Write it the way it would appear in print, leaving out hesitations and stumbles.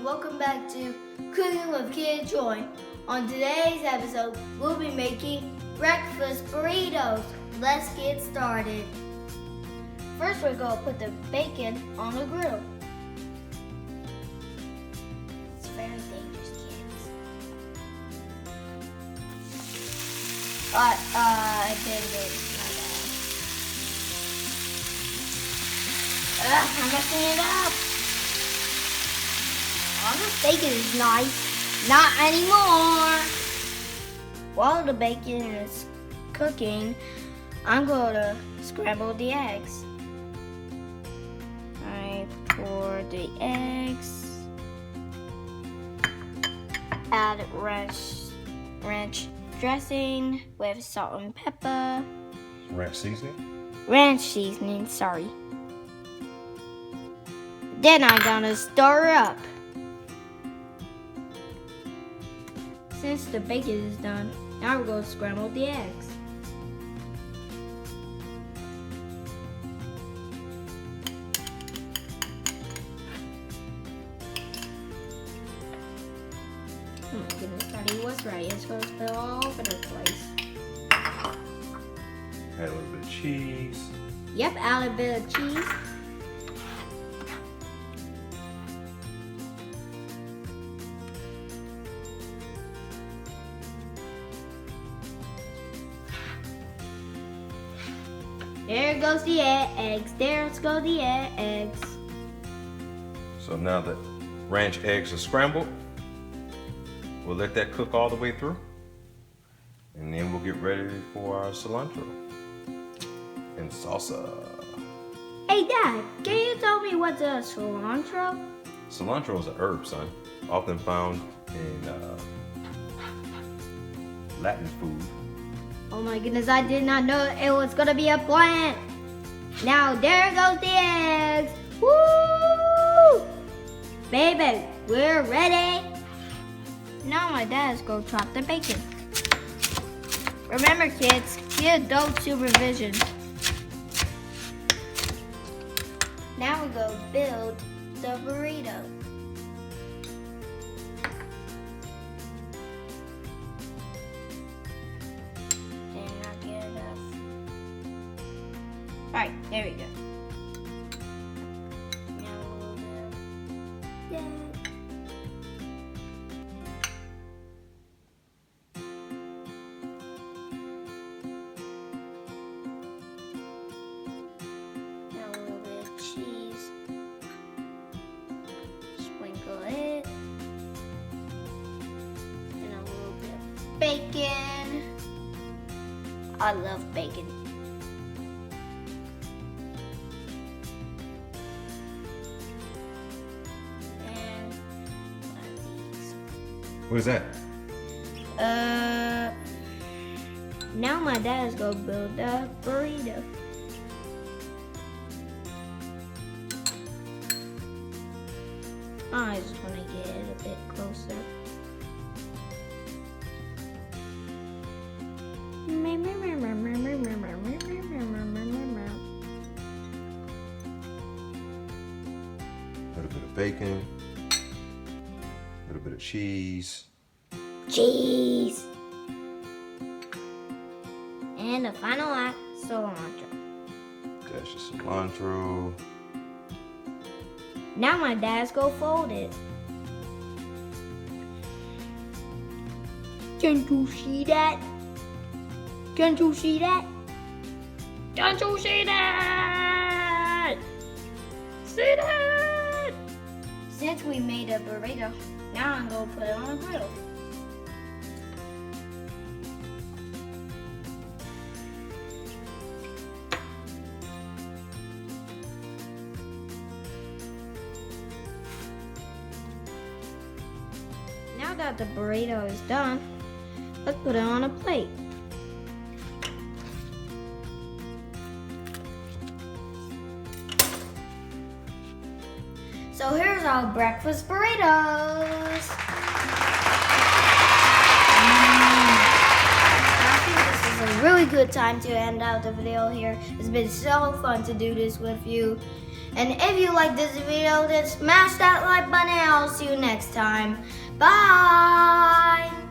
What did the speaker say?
welcome back to Cooking with Kid Joy. On today's episode, we'll be making breakfast burritos. Let's get started. First, we're going to put the bacon on the grill. It's very dangerous, kids. I did this. I'm messing it up. Oh, this bacon is nice. Not anymore. While the bacon is cooking, I'm going to scramble the eggs. I pour the eggs. Add ranch dressing with salt and pepper. Ranch seasoning? Ranch seasoning, sorry. Then I'm gonna stir up. Since the bacon is done, now we're gonna scramble the eggs. Oh my goodness, Daddy was right. It's gonna spill all over the place. Add a little bit of cheese. Yep, add a bit of cheese. There goes the eggs. There go the eggs. So now that ranch eggs are scrambled, we'll let that cook all the way through. And then we'll get ready for our cilantro and salsa. Hey Dad, can you tell me what's a cilantro? Cilantro is a herb, son, often found in Latin food. Oh my goodness, I did not know it was gonna be a plant. Now there goes the eggs. Woo! Baby, we're ready. Now my dad's gonna chop the bacon. Remember kids, get adult supervision. Now we go build the burrito. Alright, there we go. Now we'll do that. Now a little bit of cheese. Sprinkle it. And a little bit of bacon. I love bacon. What is that? Now my dad's gonna build a burrito. I just wanna get it a bit closer. A little bit of bacon, a little bit of cheese. Cheese. And the final act, cilantro. Dash of cilantro. Now my dad's gonna fold it. Can't you see that? Can't you see that? Can't you see that? See that? Since we made a burrito, now I'm gonna put it on the grill. Now that the burrito is done, let's put it on a plate. So here's our breakfast burritos. I think this is a really good time to end out the video here. It's been so fun to do this with you. And if you like this video, then smash that like button and I'll see you next time. Bye!